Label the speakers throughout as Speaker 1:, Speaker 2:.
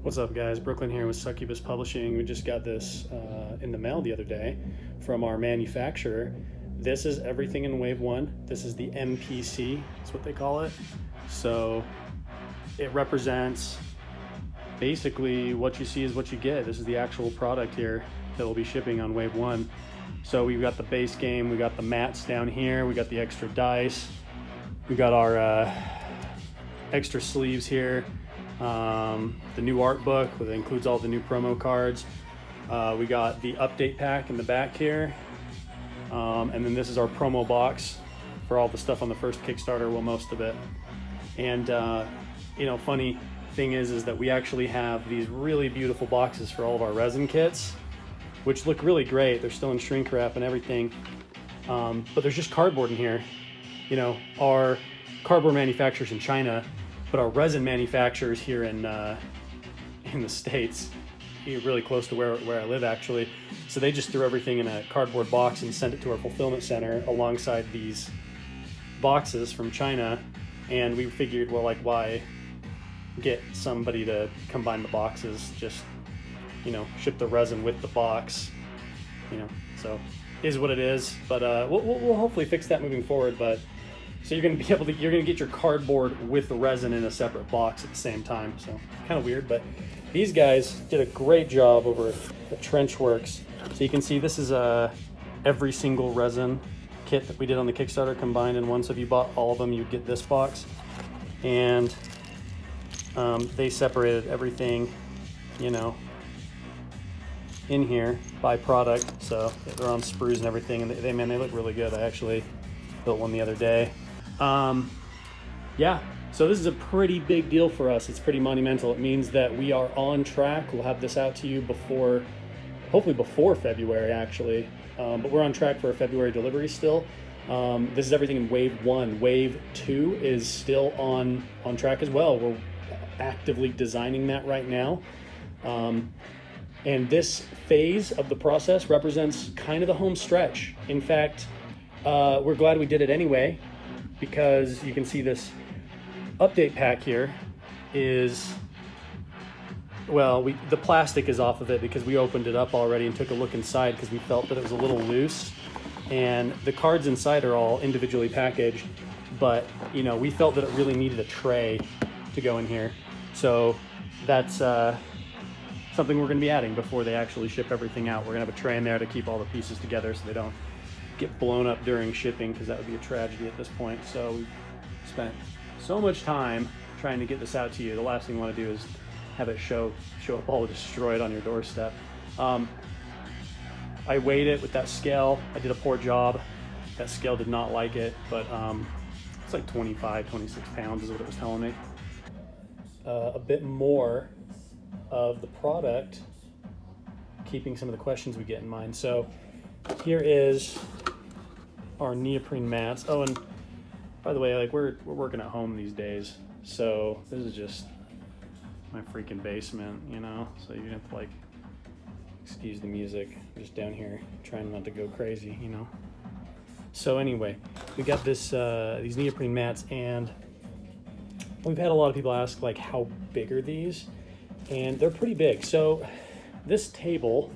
Speaker 1: What's up, guys? Brooklyn here with Succubus Publishing. We just got this in the mail the other day from our manufacturer. This is everything in Wave 1. This is the MPC, that's what they call it. So it represents basically what you see is what you get. This is the actual product here that will be shipping on Wave 1. So we've got the base game, we got the mats down here, we got the extra dice, we got our extra sleeves here. The new art book that includes all the new promo cards. We got the update pack in the back here. And then this is our promo box for all the stuff on the first Kickstarter, well, most of it. And, funny thing is that we actually have these really beautiful boxes for all of our resin kits, which look really great. They're still in shrink wrap and everything. But there's just cardboard in here. Our cardboard manufacturers in China, but our resin manufacturers here in the States, really close to where I live actually. So they just threw everything in a cardboard box and sent it to our fulfillment center alongside these boxes from China. And we figured, well, like, why get somebody to combine the boxes? Just, ship the resin with the box, so is what it is. But we'll hopefully fix that moving forward. But so you're going to get your cardboard with the resin in a separate box at the same time. So kind of weird, but these guys did a great job over at Trenchworks. So you can see this is every single resin kit that we did on the Kickstarter combined in one. So if you bought all of them, you'd get this box. And they separated everything, in here by product. So they're on sprues and everything, and they look really good. I actually built one the other day. So this is a pretty big deal for us. It's pretty monumental. It means that we are on track. We'll have this out to you hopefully before February actually, but we're on track for a February delivery still. This is everything in Wave 1. Wave 2 is still on track as well. We're actively designing that right now. And this phase of the process represents kind of the home stretch. In fact, we're glad we did it anyway, because you can see this update pack here is, the plastic is off of it because we opened it up already and took a look inside because we felt that it was a little loose, and the cards inside are all individually packaged, but we felt that it really needed a tray to go in here. So that's something we're going to be adding before they actually ship everything out. We're going to have a tray in there to keep all the pieces together so they don't get blown up during shipping, because that would be a tragedy at this point. So we've spent so much time trying to get this out to you. The last thing you want to do is have it show up all destroyed on your doorstep. I weighed it with that scale. I did a poor job. That scale did not like it, but it's like 25, 26 pounds is what it was telling me. A bit more of the product, keeping some of the questions we get in mind. So here is our neoprene mats. Oh, and by the way, we're working at home these days, so this is just my freaking basement, so you have to excuse the music. I'm just down here trying not to go crazy, So anyway, we got these neoprene mats, and we've had a lot of people ask how big are these, and they're pretty big. So this table,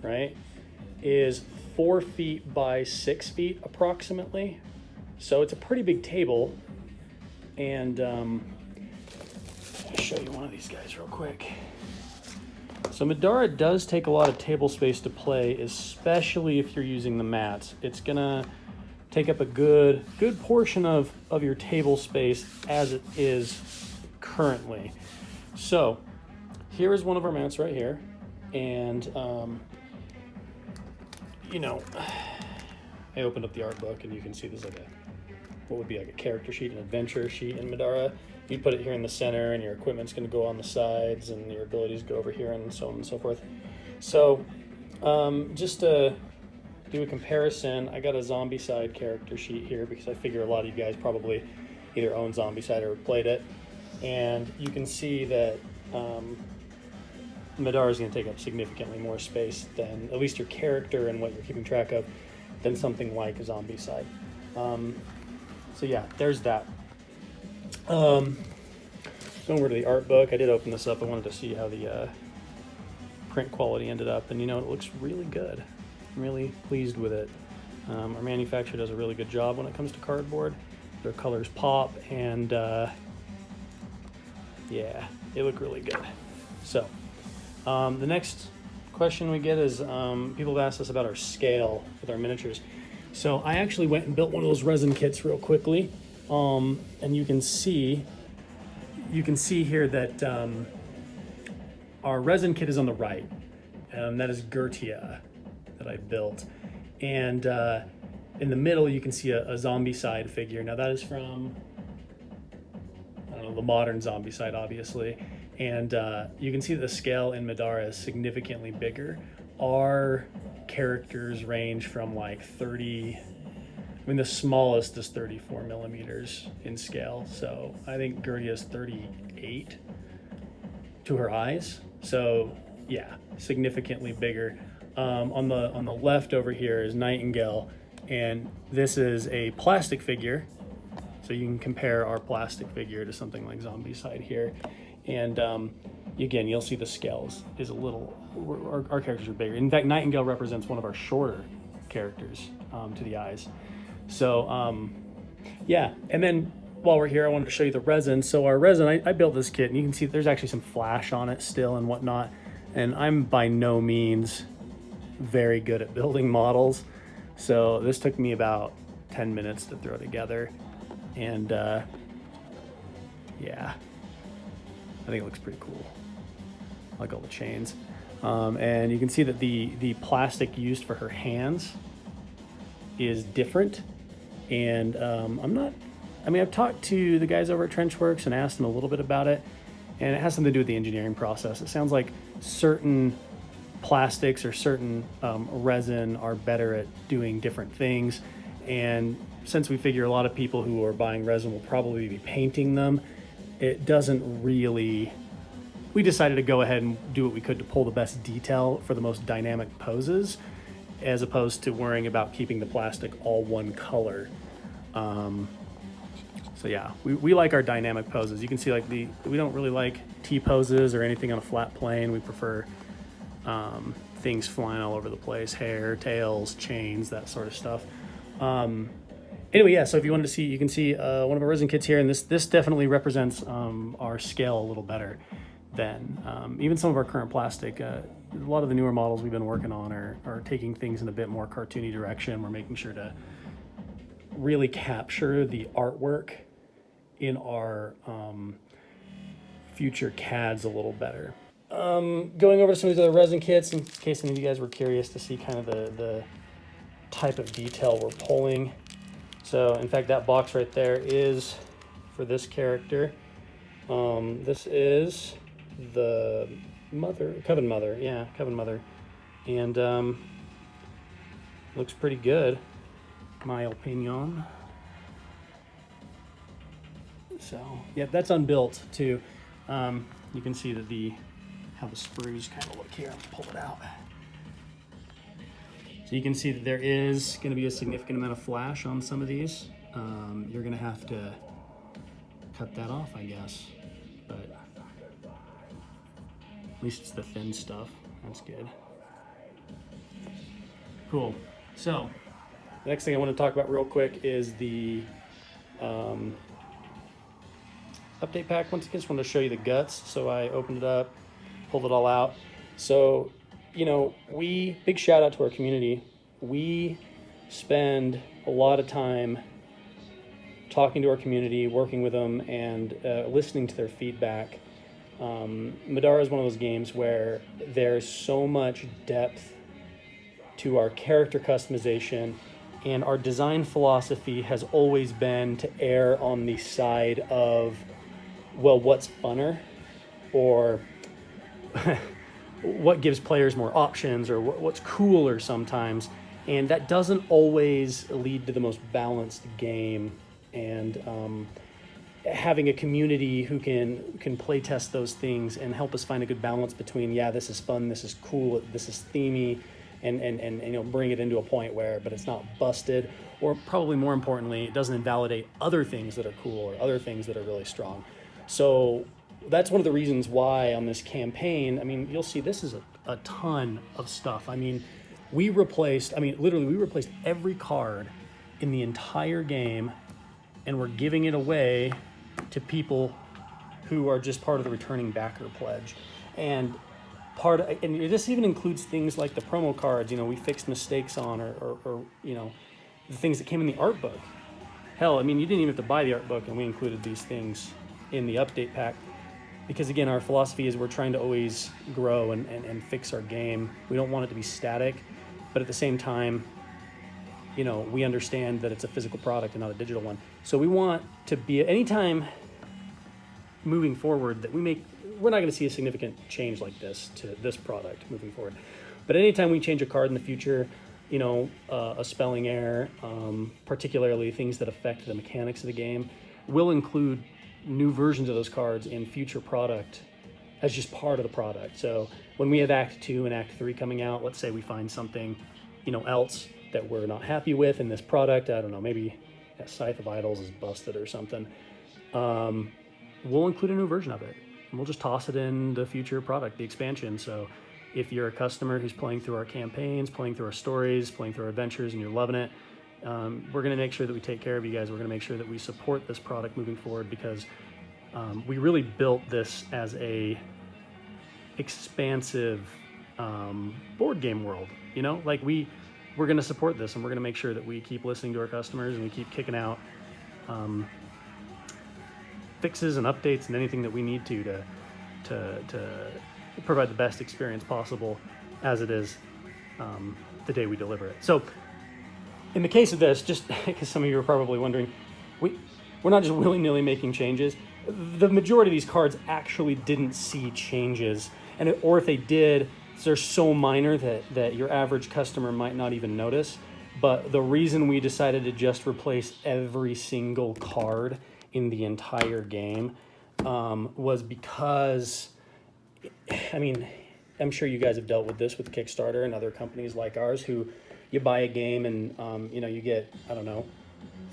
Speaker 1: right, is 4 feet by 6 feet approximately. So it's a pretty big table. And I'll show you one of these guys real quick. So Middara does take a lot of table space to play, especially if you're using the mats. It's gonna take up a good portion of your table space as it is currently. So here is one of our mats right here. And I opened up the art book, and you can see there's what would be a character sheet, an adventure sheet in Middara. You put it here in the center, and your equipment's going to go on the sides, and your abilities go over here, and so on and so forth. So just to do a comparison, I got a Zombicide character sheet here because I figure a lot of you guys probably either own Zombicide or played it. And you can see that Middara is going to take up significantly more space than at least your character and what you're keeping track of than something like a Zombicide. So yeah, there's that. Going over to the art book, I did open this up. I wanted to see how the print quality ended up, and you know, it looks really good. I'm really pleased with it. Our manufacturer does a really good job when it comes to cardboard. Their colors pop, and yeah, they look really good. So the next question we get is people have asked us about our scale with our miniatures. So I actually went and built one of those resin kits real quickly, and you can see here that our resin kit is on the right. That is Gertia that I built, and in the middle you can see a zombie side figure. Now that is from, I don't know, the modern zombie side, obviously, and you can see that the scale in Middara is significantly bigger. Our characters range from like 30, I mean the smallest is 34 millimeters in scale, so I think Gertia is 38 to her eyes, so yeah, significantly bigger. On the left over here is Nightingale, and this is a plastic figure, so you can compare our plastic figure to something like Zombicide here, and again, you'll see the scales is a little, our characters are bigger. In fact, Nightingale represents one of our shorter characters to the eyes. So yeah, and then while we're here, I wanted to show you the resin. So our resin, I built this kit, and you can see there's actually some flash on it still and whatnot, and I'm by no means very good at building models, so this took me about 10 minutes to throw together, and yeah, I think it looks pretty cool. I like all the chains, and you can see that the plastic used for her hands is different, and I've talked to the guys over at Trenchworks and asked them a little bit about it, and it has something to do with the engineering process. It sounds like certain plastics or certain resin are better at doing different things, and since we figure a lot of people who are buying resin will probably be painting them, it doesn't really, we decided to go ahead and do what we could to pull the best detail for the most dynamic poses, as opposed to worrying about keeping the plastic all one color. So yeah, we like our dynamic poses. You can see like we don't really like T poses or anything on a flat plane. We prefer things flying all over the place, hair, tails, chains, that sort of stuff. Anyway, yeah, so if you wanted to see, you can see one of our resin kits here, and this definitely represents our scale a little better than even some of our current plastic. A lot of the newer models we've been working on are taking things in a bit more cartoony direction. We're making sure to really capture the artwork in our future CADs a little better. Going over to some of these other resin kits, in case any of you guys were curious to see kind of the type of detail we're pulling. So in fact, that box right there is for this character. This is the mother, Coven Mother, yeah, Coven Mother, and looks pretty good, my opinion. So yeah, that's unbuilt too. You can see that how the sprues kind of look here. I'll pull it out. So you can see that there is going to be a significant amount of flash on some of these. You're going to have to cut that off, I guess, but at least it's the thin stuff. That's good. Cool. So the next thing I want to talk about real quick is the update pack. Once again, just wanted to show you the guts. So I opened it up, pulled it all out. So, you know, big shout out to our community. We spend a lot of time talking to our community, working with them, and listening to their feedback. Middara is one of those games where there's so much depth to our character customization, and our design philosophy has always been to err on the side of, well, what's funner, or what gives players more options, or what's cooler sometimes, and that doesn't always lead to the most balanced game. And having a community who can play test those things and help us find a good balance between, yeah, this is fun, this is cool, this is themey, and you know, bring it into a point where, but it's not busted, or probably more importantly, it doesn't invalidate other things that are cool or other things that are really strong. So that's one of the reasons why on this campaign, I mean, you'll see this is a ton of stuff. I mean, literally we replaced every card in the entire game, and we're giving it away to people who are just part of the returning backer pledge. And this even includes things like the promo cards, we fixed mistakes on, or the things that came in the art book. Hell, I mean, you didn't even have to buy the art book, and we included these things in the update pack. Because again, our philosophy is we're trying to always grow and fix our game. We don't want it to be static, but at the same time, we understand that it's a physical product and not a digital one. So we want to be, anytime moving forward that we're not going to see a significant change like this to this product moving forward. But anytime we change a card in the future, a spelling error, particularly things that affect the mechanics of the game, we'll include new versions of those cards in future product as just part of the product. So when we have Act 2 and Act 3 coming out, let's say we find something, else that we're not happy with in this product, I don't know, maybe Scythe of Idols is busted or something, we'll include a new version of it. And we'll just toss it in the future product, the expansion. So if you're a customer who's playing through our campaigns, playing through our stories, playing through our adventures, and you're loving it, we're going to make sure that we take care of you guys. We're going to make sure that we support this product moving forward, because we really built this as a expansive board game world. We're going to support this, and we're going to make sure that we keep listening to our customers, and we keep kicking out fixes and updates and anything that we need to provide the best experience possible as it is the day we deliver it. So in the case of this, just because some of you are probably wondering, we're not just willy-nilly making changes. The majority of these cards actually didn't see changes, or if they did, they're so minor that your average customer might not even notice. But the reason we decided to just replace every single card in the entire game was because, I mean, I'm sure you guys have dealt with this with Kickstarter and other companies like ours, who you buy a game and you get,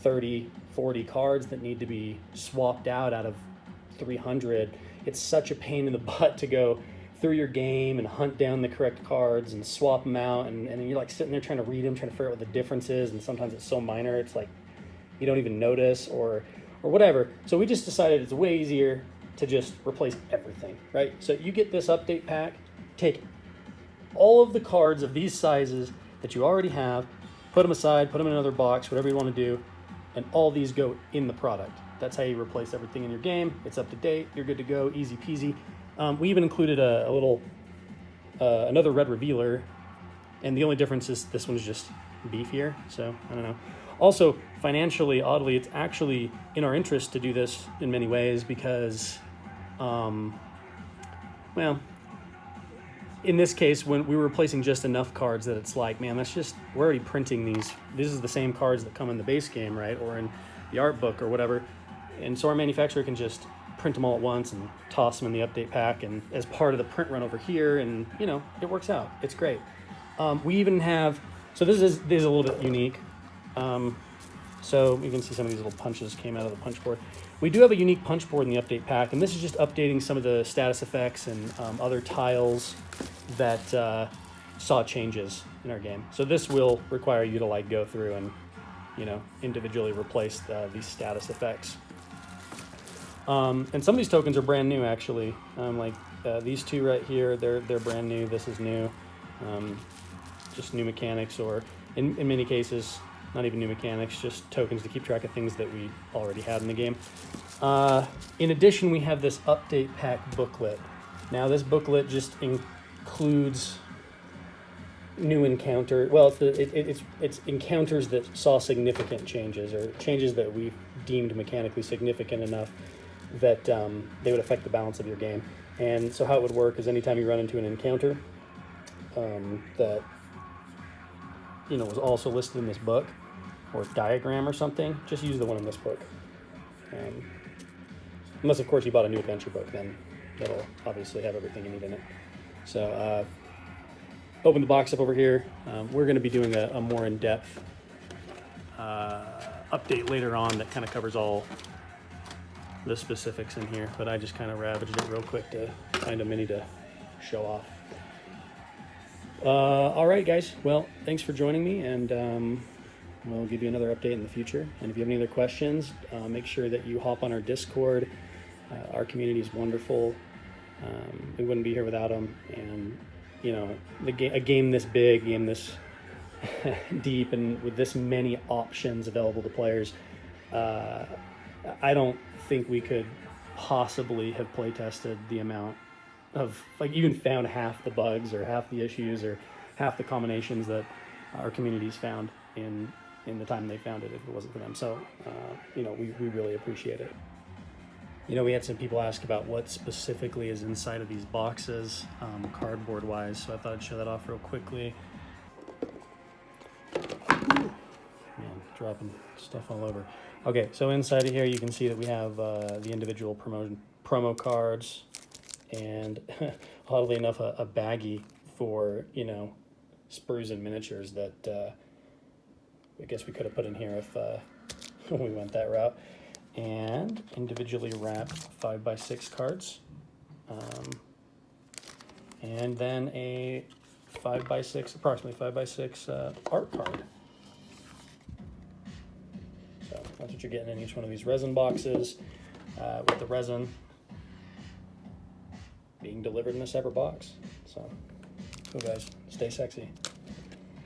Speaker 1: 30, 40 cards that need to be swapped out of 300. It's such a pain in the butt to go through your game and hunt down the correct cards and swap them out, and you're like sitting there trying to read them, trying to figure out what the difference is, and sometimes it's so minor it's like you don't even notice or whatever. So we just decided it's way easier to just replace everything, right? So you get this update pack, take all of the cards of these sizes that you already have, put them aside, put them in another box, whatever you want to do, and all these go in the product. That's how you replace everything in your game. It's up to date, you're good to go, easy peasy. We even included a little, another red revealer, and the only difference is this one's just beefier, so I don't know. Also, financially, oddly, it's actually in our interest to do this in many ways because, in this case, when we were replacing just enough cards that it's like, man, we're already printing these. This is the same cards that come in the base game, right? Or in the art book or whatever. And so our manufacturer can just print them all at once and toss them in the update pack and as part of the print run over here, and it works out. It's great. We even have, so this is a little bit unique. So you can see some of these little punches came out of the punch board. We do have a unique punch board in the update pack, and this is just updating some of the status effects and other tiles that saw changes in our game. So this will require you to go through and individually replace these status effects. And some of these tokens are brand new, actually. These two right here, they're brand new. This is new, just new mechanics, or in many cases, not even new mechanics, just tokens to keep track of things that we already had in the game. In addition, we have this update pack booklet. Now, this booklet just includes new encounter. Well, it's encounters that saw significant changes, or changes that we deemed mechanically significant enough that they would affect the balance of your game. And so how it would work is anytime you run into an encounter that was also listed in this book, or diagram or something, just use the one in this book. Unless, of course, you bought a new adventure book, then that'll obviously have everything you need in it. So open the box up over here. We're going to be doing a more in-depth update later on that kind of covers all the specifics in here, but I just kind of ravaged it real quick to find a mini to show off. All right, guys. Well, thanks for joining me, and we'll give you another update in the future. And if you have any other questions, make sure that you hop on our Discord. Our community is wonderful. We wouldn't be here without them. And you know, a game this big, game this deep, and with this many options available to players, I don't think we could possibly have play tested the amount of, like, even found half the bugs or half the issues or half the combinations that our community's found in the time they found it if it wasn't for them. So, you know, we really appreciate it. You know, we had some people ask about what specifically is inside of these boxes, cardboard wise, so I thought I'd show that off real quickly. Man, dropping stuff all over. Okay, so inside of here you can see that we have the individual promo cards, and oddly enough a baggie for, you know, sprues and miniatures that I guess we could have put in here if we went that route. And individually wrapped 5x6 cards, and then a 5x6, approximately 5x6 art card. So that's what you're getting in each one of these resin boxes, with the resin being delivered in a separate box. So, cool guys, stay sexy.